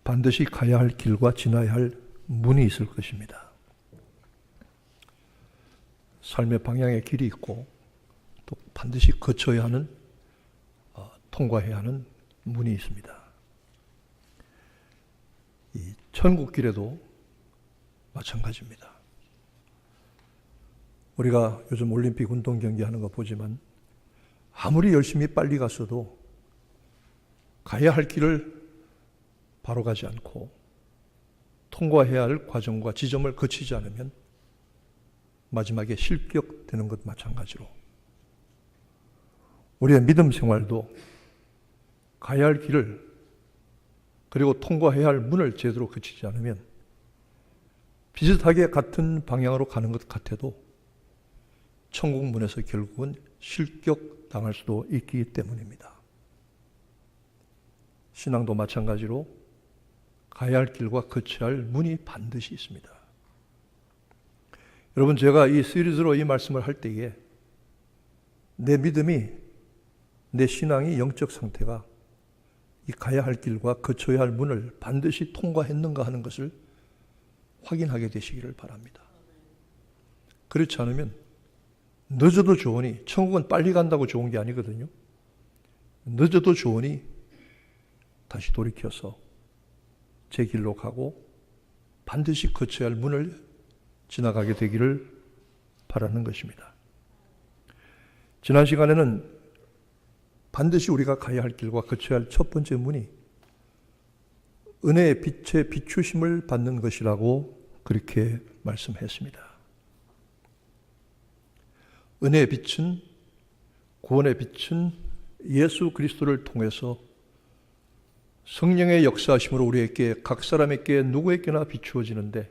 반드시 가야 할 길과 지나야 할 문이 있을 것입니다. 삶의 방향의 길이 있고 또 반드시 거쳐야 하는, 통과해야 하는 문이 있습니다. 이 천국길에도 마찬가지입니다. 우리가 요즘 올림픽 운동 경기 하는 거 보지만 아무리 열심히 빨리 갔어도 가야 할 길을 바로 가지 않고 통과해야 할 과정과 지점을 거치지 않으면 마지막에 실격되는 것 마찬가지로 우리의 믿음 생활도 가야 할 길을 그리고 통과해야 할 문을 제대로 거치지 않으면 비슷하게 같은 방향으로 가는 것 같아도 천국 문에서 결국은 실격당할 수도 있기 때문입니다. 신앙도 마찬가지로 가야 할 길과 거쳐야 할 문이 반드시 있습니다. 여러분, 제가 이 시리즈로 이 말씀을 할 때에 내 믿음이, 내 신앙이, 영적 상태가 이 가야 할 길과 거쳐야 할 문을 반드시 통과했는가 하는 것을 확인하게 되시기를 바랍니다. 그렇지 않으면 늦어도 좋으니, 천국은 빨리 간다고 좋은 게 아니거든요. 늦어도 좋으니 다시 돌이켜서 제 길로 가고 반드시 거쳐야 할 문을 지나가게 되기를 바라는 것입니다. 지난 시간에는 반드시 우리가 가야 할 길과 거쳐야 할 첫 번째 문이 은혜의 빛에 비추심을 받는 것이라고 그렇게 말씀했습니다. 은혜의 빛은, 구원의 빛은 예수 그리스도를 통해서 성령의 역사하심으로 우리에게, 각 사람에게, 누구에게나 비추어지는데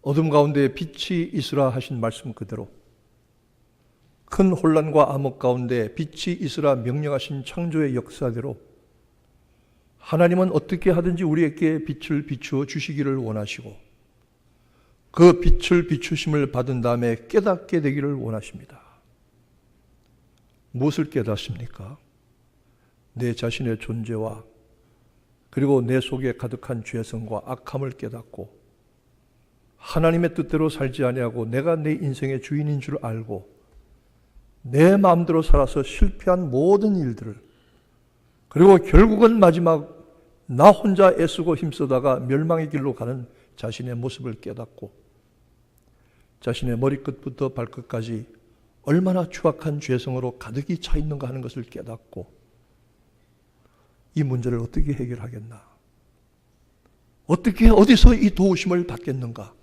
어둠 가운데 빛이 있으라 하신 말씀 그대로 큰 혼란과 암흑 가운데 빛이 있으라 명령하신 창조의 역사대로 하나님은 어떻게 하든지 우리에게 빛을 비추어 주시기를 원하시고 그 빛을 비추심을 받은 다음에 깨닫게 되기를 원하십니다. 무엇을 깨닫습니까? 내 자신의 존재와 그리고 내 속에 가득한 죄성과 악함을 깨닫고 하나님의 뜻대로 살지 아니하고 내가 내 인생의 주인인 줄 알고 내 마음대로 살아서 실패한 모든 일들을, 그리고 결국은 마지막 나 혼자 애쓰고 힘쓰다가 멸망의 길로 가는 자신의 모습을 깨닫고 자신의 머리끝부터 발끝까지 얼마나 추악한 죄성으로 가득히 차 있는가 하는 것을 깨닫고 이 문제를 어떻게 해결하겠나? 어떻게, 어디서 이 도우심을 받겠는가?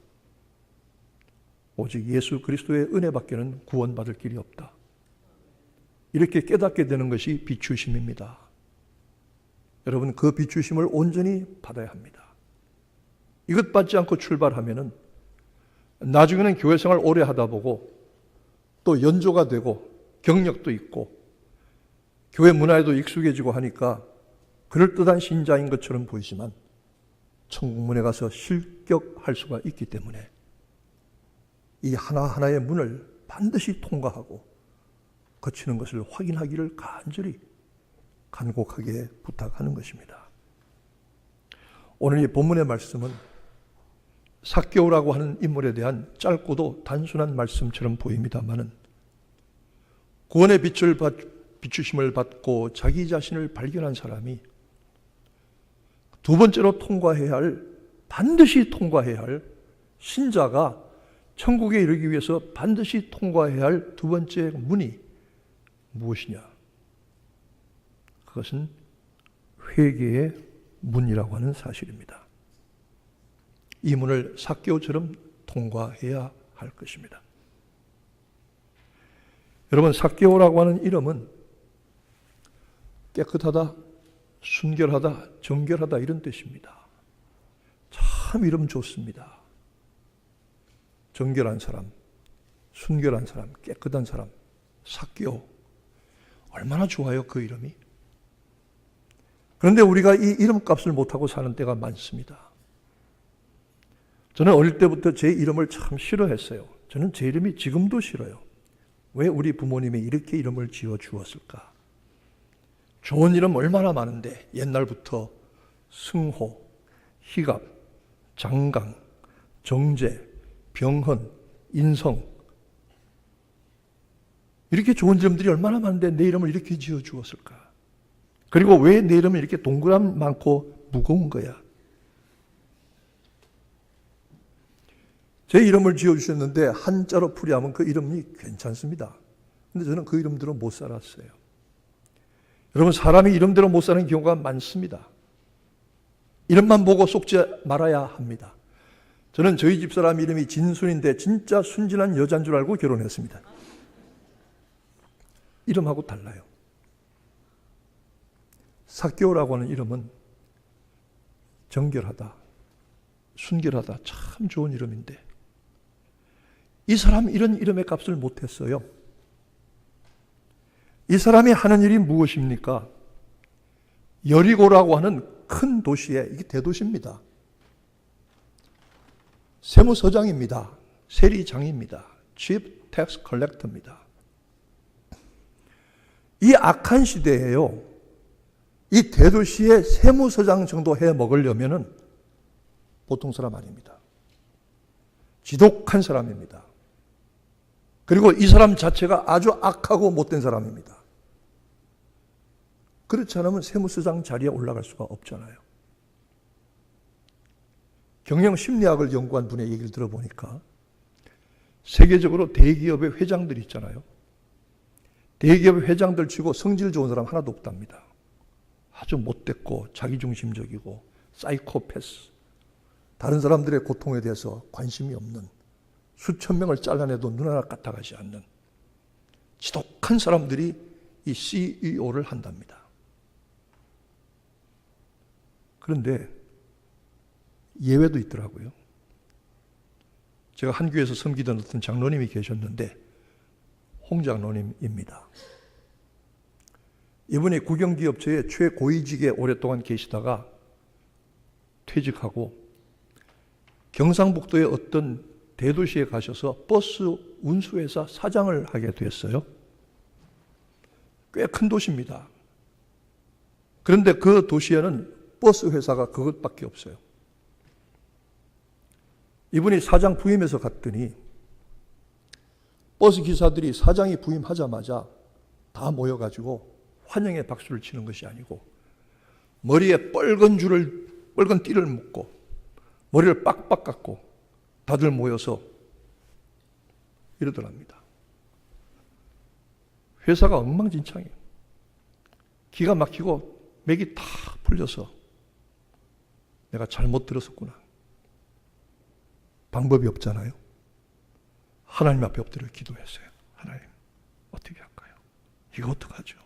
오직 예수 그리스도의 은혜밖에는 구원받을 길이 없다. 이렇게 깨닫게 되는 것이 비추심입니다. 여러분, 그 비추심을 온전히 받아야 합니다. 이것 받지 않고 출발하면은 나중에는 교회 생활 오래 하다 보고 또 연조가 되고 경력도 있고 교회 문화에도 익숙해지고 하니까 그럴듯한 신자인 것처럼 보이지만 천국문에 가서 실격할 수가 있기 때문에 이 하나하나의 문을 반드시 통과하고 거치는 것을 확인하기를 간절히 간곡하게 부탁하는 것입니다. 오늘 이 본문의 말씀은 삭개오라고 하는 인물에 대한 짧고도 단순한 말씀처럼 보입니다마는 구원의 빛을 비추심을 받고 자기 자신을 발견한 사람이 두 번째로 통과해야 할, 반드시 통과해야 할 신자가 천국에 이르기 위해서 반드시 통과해야 할 두 번째 문이 무엇이냐? 그것은 회개의 문이라고 하는 사실입니다. 이 문을 삭개오처럼 통과해야 할 것입니다. 여러분, 삭개오라고 하는 이름은 깨끗하다, 순결하다, 정결하다 이런 뜻입니다. 참 이름 좋습니다. 정결한 사람, 순결한 사람, 깨끗한 사람, 삭개오. 얼마나 좋아요, 그 이름이. 그런데 우리가 이 이름값을 못하고 사는 때가 많습니다. 저는 어릴 때부터 제 이름을 참 싫어했어요. 저는 제 이름이 지금도 싫어요. 왜 우리 부모님이 이렇게 이름을 지어 주었을까? 좋은 이름 얼마나 많은데 옛날부터 승호, 희갑, 장강, 정제, 병헌, 인성, 이렇게 좋은 이름들이 얼마나 많은데 내 이름을 이렇게 지어 주었을까? 그리고 왜 내 이름은 이렇게 동그란 많고 무거운 거야? 제 이름을 지어주셨는데 한자로 풀이하면 그 이름이 괜찮습니다. 근데 저는 그 이름대로 못 살았어요. 여러분, 사람이 이름대로 못 사는 경우가 많습니다. 이름만 보고 속지 말아야 합니다. 저는 저희 집사람 이름이 진순인데 진짜 순진한 여자인 줄 알고 결혼했습니다. 이름하고 달라요. 삭개오라고 하는 이름은 정결하다, 순결하다, 참 좋은 이름인데 이 사람 이런 이름의 값을 못했어요. 이 사람이 하는 일이 무엇입니까? 여리고라고 하는 큰 도시에, 이게 대도시입니다. 세무서장입니다. 세리장입니다. Chief Tax Collector입니다. 이 악한 시대에요, 이 대도시의 세무서장 정도 해 먹으려면은 보통 사람 아닙니다. 지독한 사람입니다. 그리고 이 사람 자체가 아주 악하고 못된 사람입니다. 그렇지 않으면 세무서장 자리에 올라갈 수가 없잖아요. 경영 심리학을 연구한 분의 얘기를 들어보니까 세계적으로 대기업의 회장들이 있잖아요. 대기업의 회장들 치고 성질 좋은 사람 하나도 없답니다. 아주 못됐고 자기중심적이고 사이코패스, 다른 사람들의 고통에 대해서 관심이 없는, 수천 명을 잘라내도 눈 하나 까딱하지 않는 지독한 사람들이 이 CEO를 한답니다. 그런데 예외도 있더라고요. 제가 한 교회에서 섬기던 어떤 장로님이 계셨는데 홍 장로님입니다. 이분이 국영기업체의 최고위직에 오랫동안 계시다가 퇴직하고 경상북도의 어떤 대도시에 가셔서 버스 운수회사 사장을 하게 됐어요. 꽤 큰 도시입니다. 그런데 그 도시에는 버스 회사가 그것밖에 없어요. 이분이 사장 부임해서 갔더니 버스 기사들이 사장이 부임하자마자 다 모여가지고 환영의 박수를 치는 것이 아니고 머리에 빨간 띠를 묶고 머리를 빡빡 깎고 다들 모여서 이러더랍니다. 회사가 엉망진창이에요. 기가 막히고 맥이 다 풀려서 내가 잘못 들었었구나. 방법이 없잖아요. 하나님 앞에 엎드려 기도했어요. 하나님, 어떻게 할까요? 이거 어떡하죠?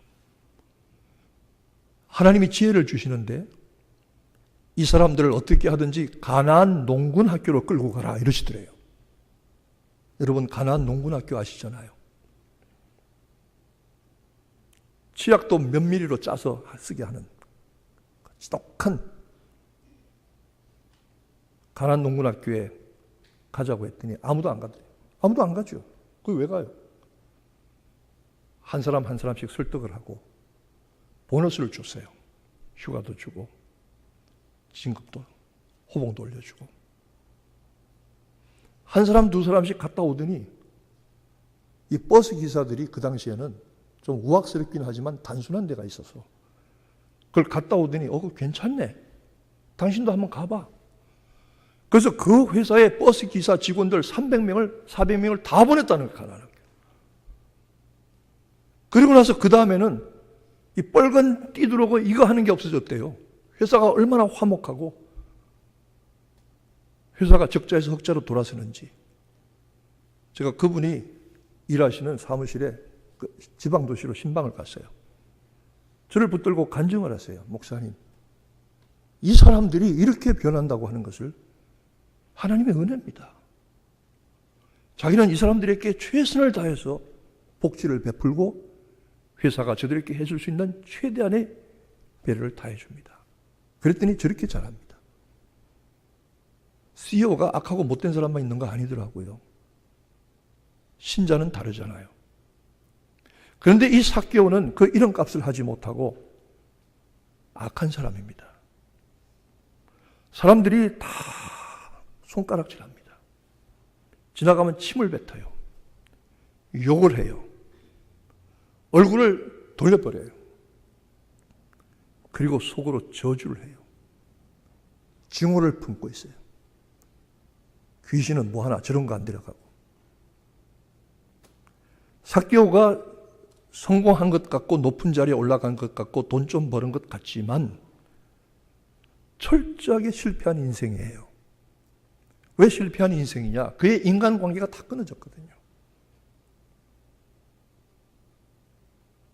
하나님이 지혜를 주시는데 이 사람들을 어떻게 하든지 가나안 농군 학교로 끌고 가라 이러시더래요. 여러분, 가나안 농군 학교 아시잖아요. 치약도 몇 미리로 짜서 쓰게 하는 지독한 가나안 농군 학교에 가자고 했더니 아무도 안 가더래요. 아무도 안 가죠. 그게 왜 가요? 한 사람 한 사람씩 설득을 하고 보너스를 줬어요. 휴가도 주고 진급도 호봉도 올려주고 한 사람 두 사람씩 갔다 오더니 이 버스 기사들이 그 당시에는 좀 우악스럽긴 하지만 단순한 데가 있어서 그걸 갔다 오더니 그거 괜찮네. 당신도 한번 가봐. 그래서 그 회사의 버스 기사 직원들 300명을 400명을 다 보냈다는 거예요. 그리고 나서 그 다음에는 이 빨간 띠 들어오고 이거 하는 게 없어졌대요. 회사가 얼마나 화목하고 회사가 적자에서 흑자로 돌아서는지. 제가 그분이 일하시는 사무실에 그 지방도시로 신방을 갔어요. 저를 붙들고 간증을 하세요. 목사님, 이 사람들이 이렇게 변한다고 하는 것을 하나님의 은혜입니다. 자기는 이 사람들에게 최선을 다해서 복지를 베풀고 회사가 저들에게 해줄 수 있는 최대한의 배려를 다해줍니다. 그랬더니 저렇게 잘합니다. CEO가 악하고 못된 사람만 있는 거 아니더라고요. 신자는 다르잖아요. 그런데 이 삭개오는 그 이런 값을 하지 못하고 악한 사람입니다. 사람들이 다 손가락질합니다. 지나가면 침을 뱉어요. 욕을 해요. 얼굴을 돌려버려요. 그리고 속으로 저주를 해요. 증오를 품고 있어요. 귀신은 뭐 하나 저런 거 안 데려가고. 삭개오가 성공한 것 같고 높은 자리에 올라간 것 같고 돈 좀 버는 것 같지만 철저하게 실패한 인생이에요. 왜 실패한 인생이냐? 그의 인간관계가 다 끊어졌거든요.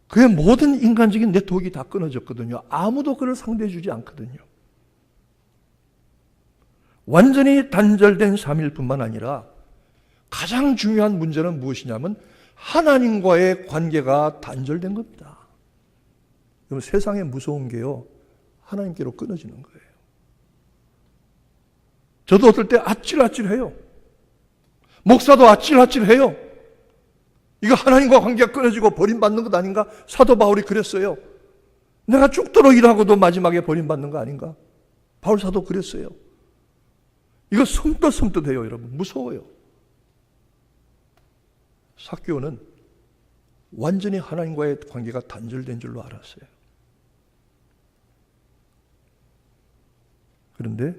그의 모든 인간적인 네트워크가 다 끊어졌거든요. 아무도 그를 상대해 주지 않거든요. 완전히 단절된 삶일 뿐만 아니라 가장 중요한 문제는 무엇이냐면 하나님과의 관계가 단절된 겁니다. 그럼 세상에 무서운 게요, 하나님께로 끊어지는 거예요. 저도 어떨 때 아찔아찔해요. 목사도 아찔아찔해요. 이거 하나님과 관계가 끊어지고 버림받는 것 아닌가? 사도 바울이 그랬어요. 내가 죽도록 일하고도 마지막에 버림받는 거 아닌가? 바울 사도 그랬어요. 이거 섬뜩섬뜩해요, 여러분. 무서워요. 삭개오는 완전히 하나님과의 관계가 단절된 줄로 알았어요. 그런데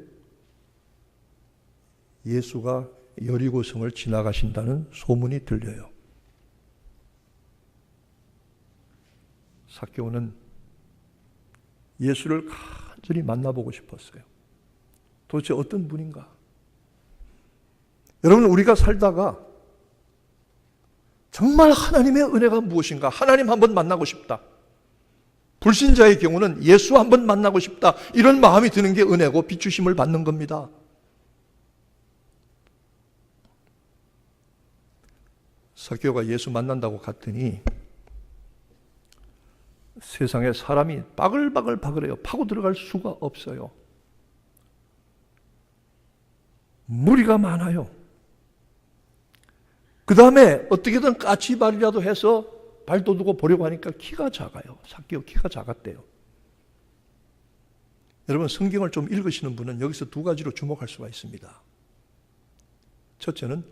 예수가 여리고성을 지나가신다는 소문이 들려요. 삭개오는 예수를 간절히 만나보고 싶었어요. 도대체 어떤 분인가? 여러분, 우리가 살다가 정말 하나님의 은혜가 무엇인가? 하나님 한번 만나고 싶다. 불신자의 경우는 예수 한번 만나고 싶다. 이런 마음이 드는 게 은혜고 비추심을 받는 겁니다. 삭개오가 예수 만난다고 갔더니 세상에 사람이 바글바글해요. 파고 들어갈 수가 없어요. 무리가 많아요. 그 다음에 어떻게든 까치발이라도 해서 발돋우고 보려고 하니까 키가 작아요. 삭개오 키가 작았대요. 여러분, 성경을 좀 읽으시는 분은 여기서 두 가지로 주목할 수가 있습니다. 첫째는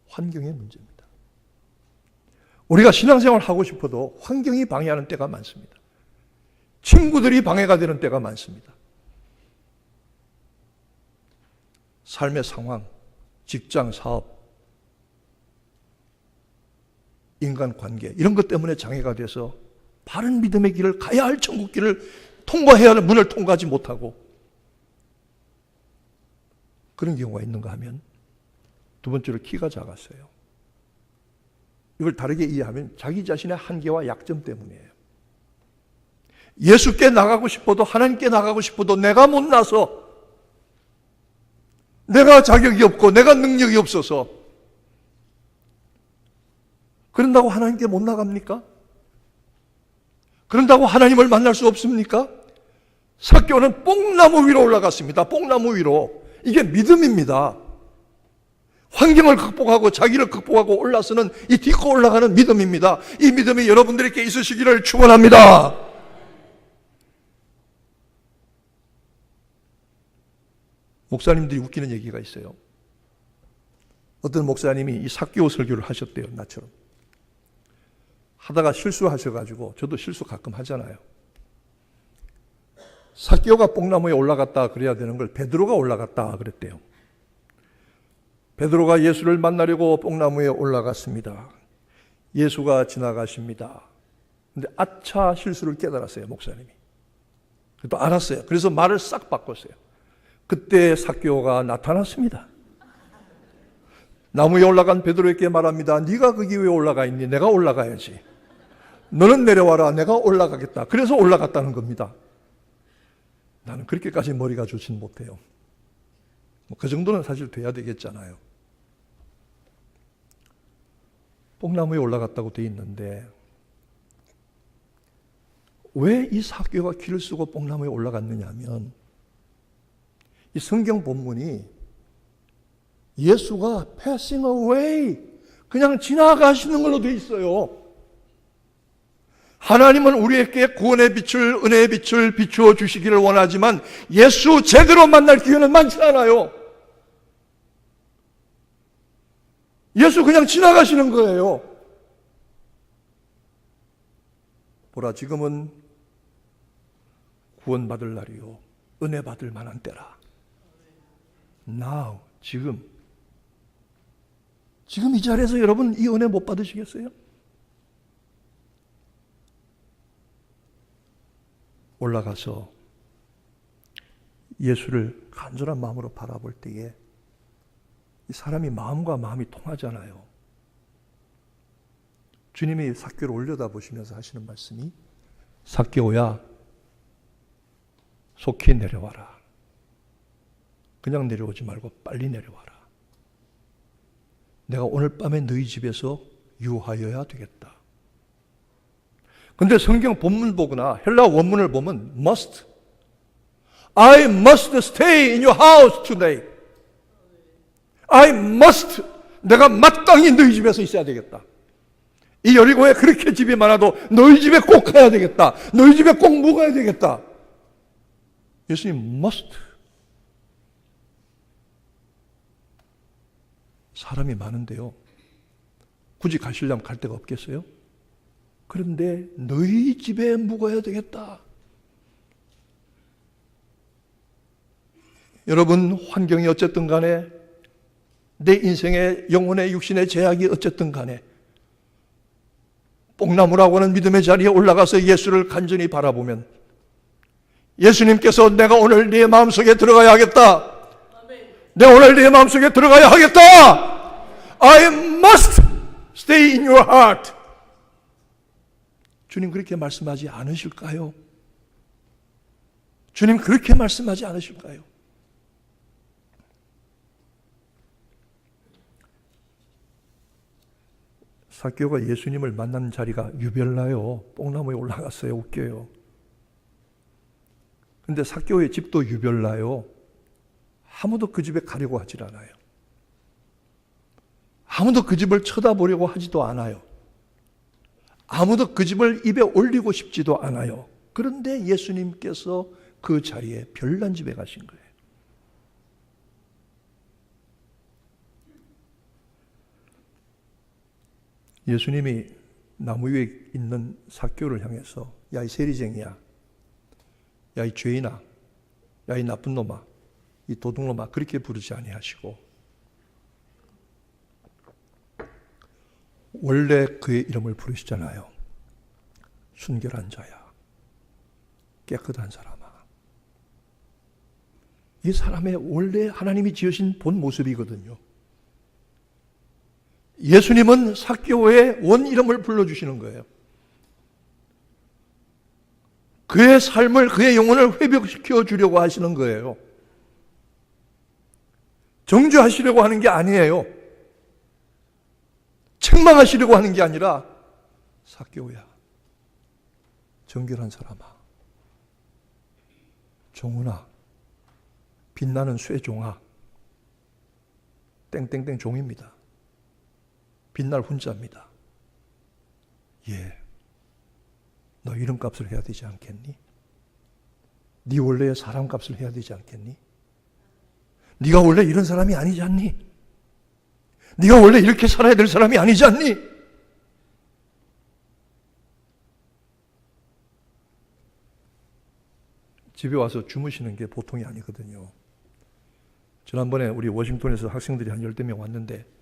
환경의 문제입니다. 우리가 신앙생활을 하고 싶어도 환경이 방해하는 때가 많습니다. 친구들이 방해가 되는 때가 많습니다. 삶의 상황, 직장, 사업, 인간관계 이런 것 때문에 장애가 돼서 바른 믿음의 길을 가야 할 천국 길을 통과해야 할 문을 통과하지 못하고 그런 경우가 있는가 하면 두 번째로 키가 작았어요. 이걸 다르게 이해하면 자기 자신의 한계와 약점 때문이에요. 예수께 나가고 싶어도 하나님께 나가고 싶어도 내가 못나서 내가 자격이 없고 내가 능력이 없어서 그런다고 하나님께 못 나갑니까? 그런다고 하나님을 만날 수 없습니까? 삭개오는 뽕나무 위로 올라갔습니다. 뽕나무 위로. 이게 믿음입니다. 환경을 극복하고 자기를 극복하고 올라서는 이 딛고 올라가는 믿음입니다. 이 믿음이 여러분들에게 있으시기를 축원합니다. 목사님들이 웃기는 얘기가 있어요. 어떤 목사님이 이 삭개오 설교를 하셨대요. 나처럼. 하다가 실수하셔가지고 저도 실수 가끔 하잖아요. 삭개오가 뽕나무에 올라갔다 그래야 되는 걸 베드로가 올라갔다 그랬대요. 베드로가 예수를 만나려고 뽕나무에 올라갔습니다. 예수가 지나가십니다. 근데 아차 실수를 깨달았어요, 목사님이. 또 알았어요. 그래서 말을 싹 바꿨어요. 그때 삭개오가 나타났습니다. 나무에 올라간 베드로에게 말합니다. 네가 거기 왜 올라가 있니? 내가 올라가야지. 너는 내려와라. 내가 올라가겠다. 그래서 올라갔다는 겁니다. 나는 그렇게까지 머리가 좋진 못해요. 그 정도는 사실 돼야 되겠잖아요. 뽕나무에 올라갔다고 돼 있는데 왜 이 삭개오가 길을 쓰고 뽕나무에 올라갔느냐 하면 이 성경 본문이 예수가 passing away 그냥 지나가시는 걸로 돼 있어요. 하나님은 우리에게 구원의 빛을, 은혜의 빛을 비추어 주시기를 원하지만 예수 제대로 만날 기회는 많지 않아요. 예수 그냥 지나가시는 거예요. 보라, 지금은 구원받을 날이요, 은혜 받을 만한 때라. Now, 지금 이 자리에서 여러분 이 은혜 못 받으시겠어요? 올라가서 예수를 간절한 마음으로 바라볼 때에 이 사람이 마음과 마음이 통하잖아요. 주님이 삭개를 올려다 보시면서 하시는 말씀이, 삭개오야 속히 내려와라. 그냥 내려오지 말고 빨리 내려와라. 내가 오늘 밤에 너희 집에서 유하여야 되겠다. 근데 성경 본문 보거나 헬라 원문을 보면 must, I must stay in your house today. I must, 내가 마땅히 너희 집에서 있어야 되겠다. 이 여리고에 그렇게 집이 많아도 너희 집에 꼭 가야 되겠다. 너희 집에 꼭 묵어야 되겠다. 예수님 must. 사람이 많은데요, 굳이 가시려면 갈 데가 없겠어요? 그런데 너희 집에 묵어야 되겠다. 여러분, 환경이 어쨌든 간에, 내 인생의 영혼의 육신의 제약이 어쨌든 간에, 뽕나무라고 하는 믿음의 자리에 올라가서 예수를 간절히 바라보면 예수님께서 내가 오늘 네 마음속에 들어가야 하겠다. 내가 오늘 네 마음속에 들어가야 하겠다. I must stay in your heart. 주님 그렇게 말씀하지 않으실까요? 주님 그렇게 말씀하지 않으실까요? 삭개오가 예수님을 만난 자리가 유별나요. 뽕나무에 올라갔어요. 웃겨요. 근데 삭개오의 집도 유별나요. 아무도 그 집에 가려고 하질 않아요. 아무도 그 집을 쳐다보려고 하지도 않아요. 아무도 그 집을 입에 올리고 싶지도 않아요. 그런데 예수님께서 그 자리에 별난 집에 가신 거예요. 예수님이 나무 위에 있는 삭개오를 향해서 야, 이 세리쟁이야, 야, 이 죄인아, 야, 이 나쁜 놈아, 이 도둑놈아, 그렇게 부르지 아니하시고 원래 그의 이름을 부르시잖아요. 순결한 자야, 깨끗한 사람아. 이 사람의 원래 하나님이 지으신 본 모습이거든요. 예수님은 삭개오의 원 이름을 불러주시는 거예요. 그의 삶을, 그의 영혼을 회복시켜 주려고 하시는 거예요. 정죄하시려고 하는 게 아니에요. 책망하시려고 하는 게 아니라, 삭개오야, 정결한 사람아, 종훈아, 빛나는 쇠종아, 땡땡땡 종입니다. 빛날 훈자입니다. 예, 너 이름값을 해야 되지 않겠니? 네 원래 사람값을 해야 되지 않겠니? 네가 원래 이런 사람이 아니지 않니? 네가 원래 이렇게 살아야 될 사람이 아니지 않니? 집에 와서 주무시는 게 보통이 아니거든요. 지난번에 우리 워싱턴에서 학생들이 한 10명 왔는데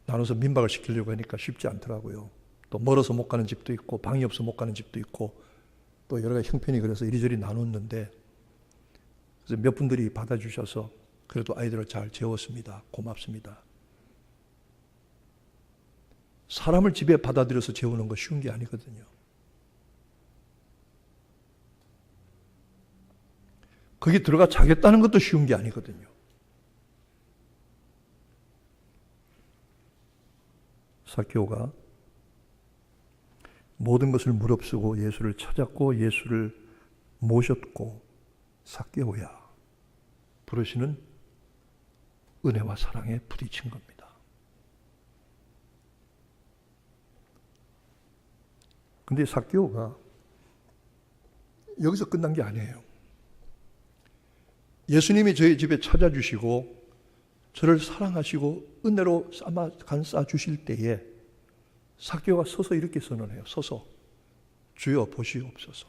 나눠서 민박을 시키려고 하니까 쉽지 않더라고요. 또 멀어서 못 가는 집도 있고 방이 없어 못 가는 집도 있고 또 여러 가지 형편이 그래서 이리저리 나눴는데, 그래서 몇 분들이 받아주셔서 그래도 아이들을 잘 재웠습니다. 고맙습니다. 사람을 집에 받아들여서 재우는 거 쉬운 게 아니거든요. 거기 들어가 자겠다는 것도 쉬운 게 아니거든요. 삭개오가 모든 것을 무릅쓰고 예수를 찾았고 예수를 모셨고, 삭개오야 부르시는 은혜와 사랑에 부딪힌 겁니다. 근데 삭개오가 여기서 끝난 게 아니에요. 예수님이 저희 집에 찾아주시고 저를 사랑하시고 은혜로 간 싸주실 때에 삭개오가 서서 이렇게 선언해요. 서서 주여 보시옵소서.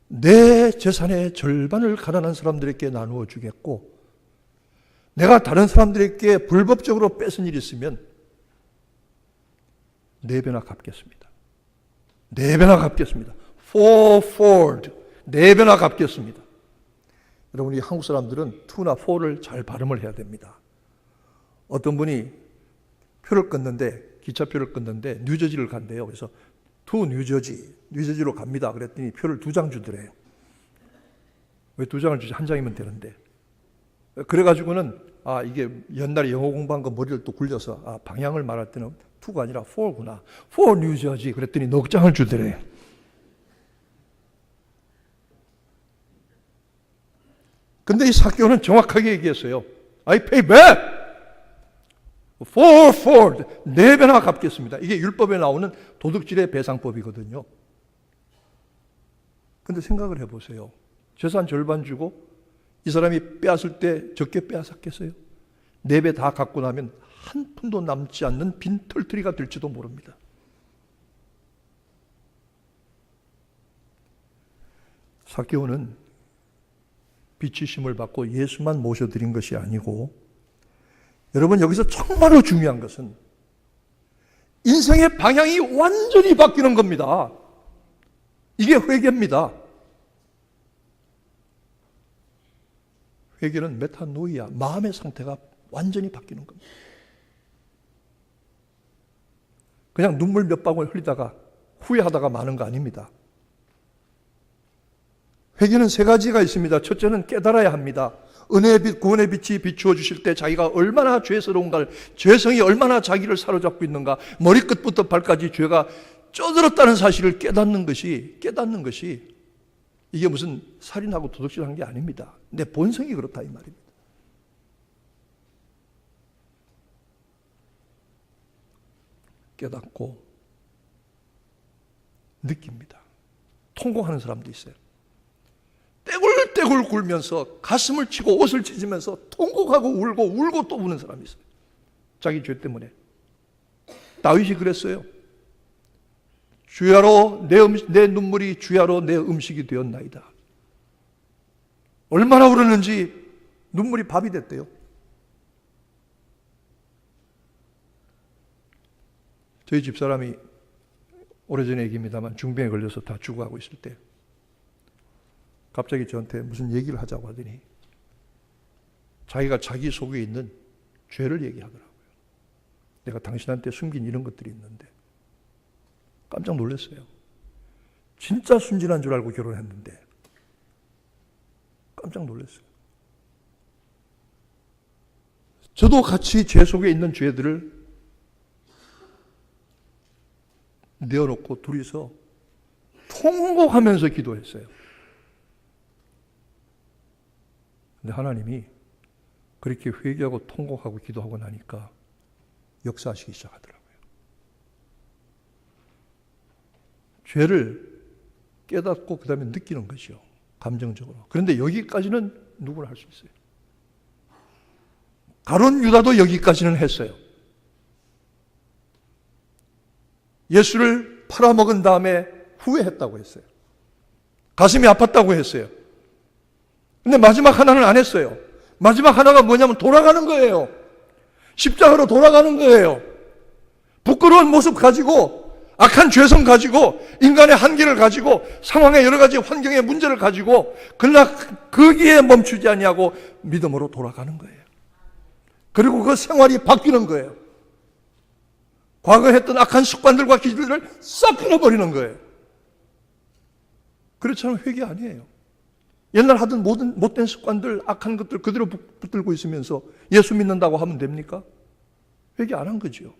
내 재산의 절반을 가난한 사람들에게 나누어 주겠고 내가 다른 사람들에게 불법적으로 뺏은 일이 있으면 4배나 갚겠습니다. 4배나 갚겠습니다. fourfold 4배나 갚겠습니다. 여러분, 이 한국 사람들은 2나 4를 잘 발음을 해야 됩니다. 어떤 분이 표를 끊는데, 기차표를 끊는데 뉴저지를 간대요. 그래서 to 뉴저지로 갑니다. 그랬더니 표를 2장 주더래요. 왜 2장을 주지? 1장이면 되는데. 그래가지고는 이게 옛날에 영어 공부한 거 머리를 또 굴려서 방향을 말할 때는 2가 아니라 4구나. 4 뉴저지. 그랬더니 넉 장을 주더래요. 근데 이 삭개오는 정확하게 얘기했어요. I pay back. fourfold. 4배나 갚겠습니다. 이게 율법에 나오는 도둑질의 배상법이거든요. 근데 생각을 해보세요. 재산 절반 주고 이 사람이 빼앗을 때 적게 빼앗았겠어요? 4배 다 갚고 나면 한 푼도 남지 않는 빈털터리가 될지도 모릅니다. 삭개오는 비치심을 받고 예수만 모셔드린 것이 아니고, 여러분, 여기서 정말로 중요한 것은 인생의 방향이 완전히 바뀌는 겁니다. 이게 회개입니다. 회개는 메타노이아, 마음의 상태가 완전히 바뀌는 겁니다. 그냥 눈물 몇 방울 흘리다가 후회하다가 마는 거 아닙니다. 회개는 3가지가 있습니다. 첫째는 깨달아야 합니다. 은혜의 빛, 구원의 빛이 비추어 주실 때 자기가 얼마나 죄스러운가를, 죄성이 얼마나 자기를 사로잡고 있는가, 머리끝부터 발까지 죄가 쪄들었다는 사실을 깨닫는 것이 이게 무슨 살인하고 도둑질한 게 아닙니다. 내 본성이 그렇다 이 말입니다. 깨닫고 느낍니다. 통곡하는 사람도 있어요. 떼굴떼굴 굴면서 가슴을 치고 옷을 찢으면서 통곡하고 울고 또 우는 사람이 있어요. 자기 죄 때문에. 다윗이 그랬어요. 주야로 내 눈물이 주야로 내 음식이 되었나이다. 얼마나 울었는지 눈물이 밥이 됐대요. 저희 집사람이 오래전에 얘기입니다만 중병에 걸려서 다 죽어가고 있을 때 갑자기 저한테 무슨 얘기를 하자고 하더니 자기가 자기 속에 있는 죄를 얘기하더라고요. 내가 당신한테 숨긴 이런 것들이 있는데 깜짝 놀랐어요. 진짜 순진한 줄 알고 결혼했는데 깜짝 놀랐어요. 저도 같이 제 속에 있는 죄들을 내어놓고 둘이서 통곡하면서 기도했어요. 근데 하나님이 그렇게 회개하고 통곡하고 기도하고 나니까 역사하시기 시작하더라고요. 죄를 깨닫고 그 다음에 느끼는 것이요. 감정적으로. 그런데 여기까지는 누구나 할 수 있어요. 가룟 유다도 여기까지는 했어요. 예수를 팔아먹은 다음에 후회했다고 했어요. 가슴이 아팠다고 했어요. 근데 마지막 하나는 안 했어요. 마지막 하나가 뭐냐면 돌아가는 거예요. 십자가로 돌아가는 거예요. 부끄러운 모습 가지고, 악한 죄성 가지고, 인간의 한계를 가지고, 상황의 여러 가지 환경의 문제를 가지고, 그러나 거기에 멈추지 아니하고 믿음으로 돌아가는 거예요. 그리고 그 생활이 바뀌는 거예요. 과거에 했던 악한 습관들과 기질들을 싹 끊어버리는 거예요. 그렇잖아요. 회개 아니에요. 옛날 하던 모든 못된 습관들, 악한 것들 그대로 붙들고 있으면서 예수 믿는다고 하면 됩니까? 회개 안 한 거죠.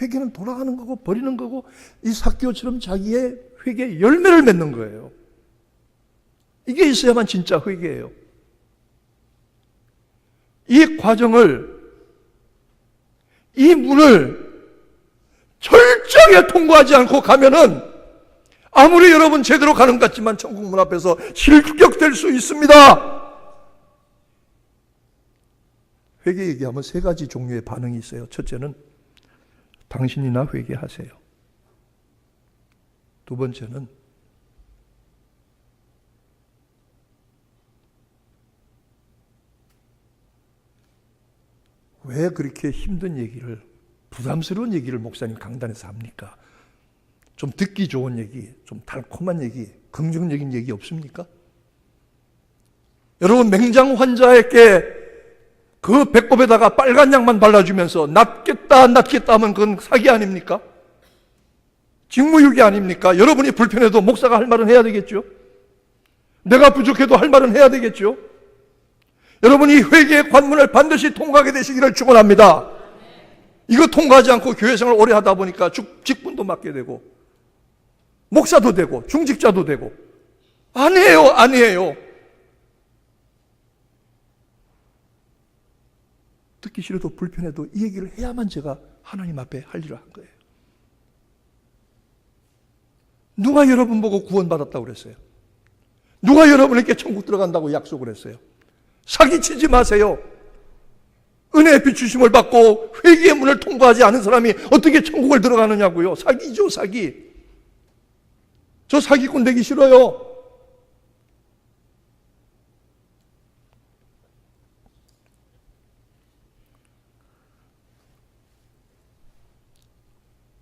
회개는 돌아가는 거고 버리는 거고 이 삭개오처럼 자기의 회개의 열매를 맺는 거예요. 이게 있어야만 진짜 회개예요. 이 과정을, 이 문을 철저하게 통과하지 않고 가면은 아무리 여러분 제대로 가는 것 같지만 천국 문 앞에서 실격될 수 있습니다. 회개 얘기하면 세 가지 종류의 반응이 있어요. 첫째는 당신이나 회개하세요. 두 번째는 왜 그렇게 힘든 얘기를, 부담스러운 얘기를 목사님 강단에서 합니까? 좀 듣기 좋은 얘기, 좀 달콤한 얘기, 긍정적인 얘기 없습니까? 여러분, 맹장 환자에게 그 배꼽에다가 빨간 약만 발라주면서 낫겠다 하면 그건 사기 아닙니까? 직무유기 아닙니까? 여러분이 불편해도 목사가 할 말은 해야 되겠죠? 내가 부족해도 할 말은 해야 되겠죠? 여러분이 회개의 관문을 반드시 통과하게 되시기를 축원합니다. 이거 통과하지 않고 교회생활 오래 하다 보니까 직분도 맡게 되고 목사도 되고 중직자도 되고 아니에요. 듣기 싫어도 불편해도 이 얘기를 해야만 제가 하나님 앞에 할 일을 한 거예요. 누가 여러분 보고 구원받았다고 그랬어요? 누가 여러분에게 천국 들어간다고 약속을 했어요? 사기치지 마세요. 은혜의 비추심을 받고 회개의 문을 통과하지 않은 사람이 어떻게 천국을 들어가느냐고요. 사기죠, 사기. 저 사기꾼 되기 싫어요.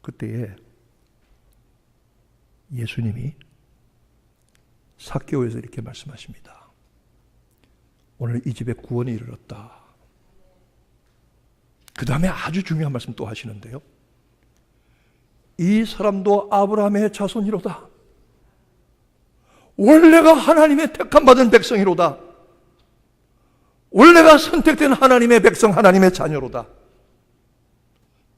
그때에 예수님이 삭개오에서 이렇게 말씀하십니다. 오늘 이 집에 구원이 이르렀다. 그 다음에 아주 중요한 말씀 또 하시는데요. 이 사람도 아브라함의 자손이로다. 원래가 하나님의 택함받은 백성이로다. 원래가 선택된 하나님의 백성, 하나님의 자녀로다.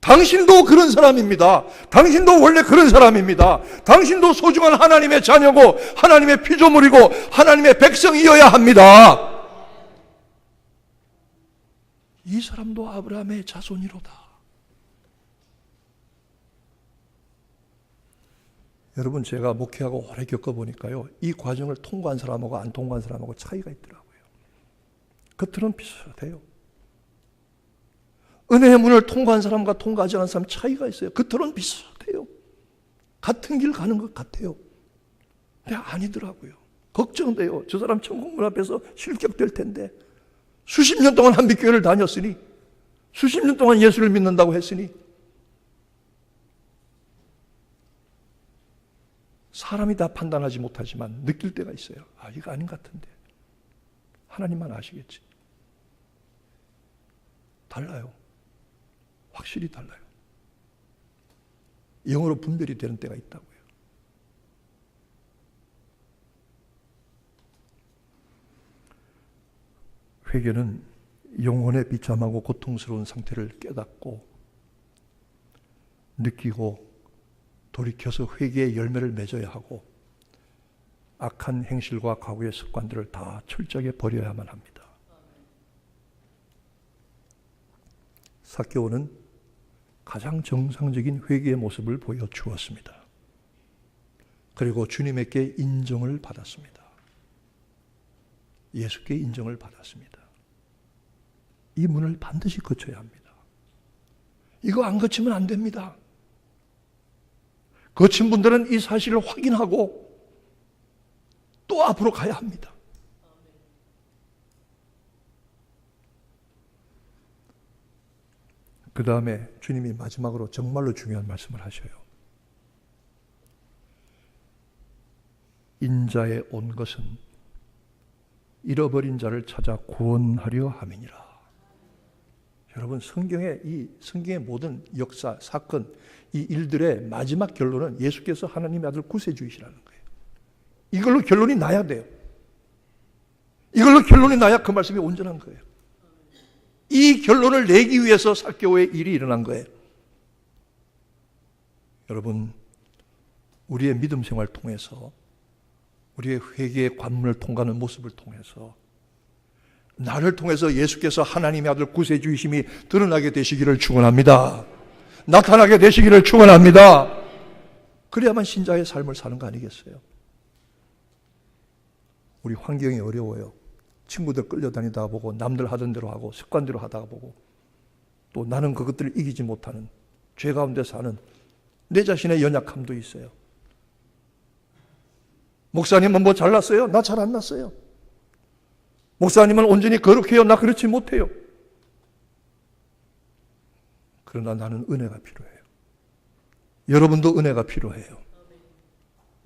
당신도 그런 사람입니다. 당신도 원래 그런 사람입니다. 당신도 소중한 하나님의 자녀고 하나님의 피조물이고 하나님의 백성이어야 합니다. 이 사람도 아브라함의 자손이로다. 여러분, 제가 목회하고 오래 겪어보니까요, 이 과정을 통과한 사람하고 안 통과한 사람하고 차이가 있더라고요. 겉으로는 비슷해요. 은혜의 문을 통과한 사람과 통과하지 않은 사람 차이가 있어요. 겉으로는 비슷해요. 같은 길 가는 것 같아요. 근데 아니더라고요. 걱정돼요. 저 사람 천국 문 앞에서 실격될 텐데. 수십 년 동안 한빛교회를 다녔으니, 수십 년 동안 예수를 믿는다고 했으니, 사람이 다 판단하지 못하지만 느낄 때가 있어요. 아, 이거 아닌 것 같은데. 하나님만 아시겠지. 달라요. 확실히 달라요. 영으로 분별이 되는 때가 있다고요. 회개는 영혼의 비참하고 고통스러운 상태를 깨닫고 느끼고 돌이켜서 회개의 열매를 맺어야 하고 악한 행실과 과거의 습관들을 다 철저하게 버려야만 합니다. 삭개오는 가장 정상적인 회개의 모습을 보여주었습니다. 그리고 주님에게 인정을 받았습니다. 예수께 인정을 받았습니다. 이 문을 반드시 거쳐야 합니다. 이거 안 거치면 안 됩니다. 거친 분들은 이 사실을 확인하고 또 앞으로 가야 합니다. 그 다음에 주님이 마지막으로 정말로 중요한 말씀을 하셔요. 인자에 온 것은 잃어버린 자를 찾아 구원하려 함이니라. 여러분, 성경의 모든 역사, 사건, 이 일들의 마지막 결론은 예수께서 하나님의 아들 구세주이시라는 거예요. 이걸로 결론이 나야 돼요. 이걸로 결론이 나야 그 말씀이 온전한 거예요. 이 결론을 내기 위해서 삭개오의 일이 일어난 거예요. 여러분, 우리의 믿음 생활 통해서, 우리의 회개의 관문을 통과하는 모습을 통해서 나를 통해서 예수께서 하나님의 아들 구세주이심이 드러나게 되시기를 축원합니다. 나타나게 되시기를 축원합니다. 그래야만 신자의 삶을 사는 거 아니겠어요? 우리 환경이 어려워요. 친구들 끌려다니다 보고 남들 하던 대로 하고 습관대로 하다가 보고 또 나는 그것들을 이기지 못하는 죄 가운데 사는 내 자신의 연약함도 있어요. 목사님은 뭐 잘났어요? 나 잘 안 났어요. 목사님은 온전히 거룩해요? 나 그렇지 못해요. 그러나 나는 은혜가 필요해요. 여러분도 은혜가 필요해요.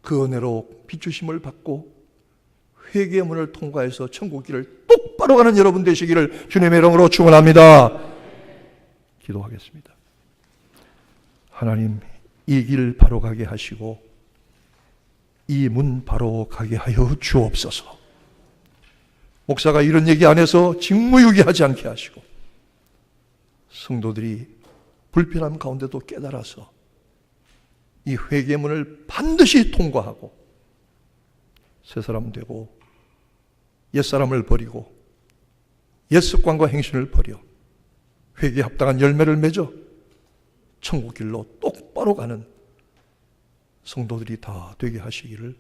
그 은혜로 비추심을 받고 회개의 문을 통과해서 천국 길을 똑바로 가는 여러분 되시기를 주님의 이름으로 축원합니다. 기도하겠습니다. 하나님, 이 길 바로 가게 하시고 이 문 바로 가게 하여 주옵소서. 목사가 이런 얘기 안 해서 직무유기하지 않게 하시고 성도들이 불편함 가운데도 깨달아서 이 회개의 문을 반드시 통과하고 새 사람 되고 옛사람을 버리고 옛습관과 행실을 버려 회개에 합당한 열매를 맺어 천국 길로 똑바로 가는 성도들이 다 되게 하시기를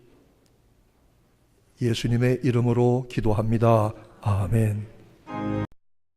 예수님의 이름으로 기도합니다. 아멘.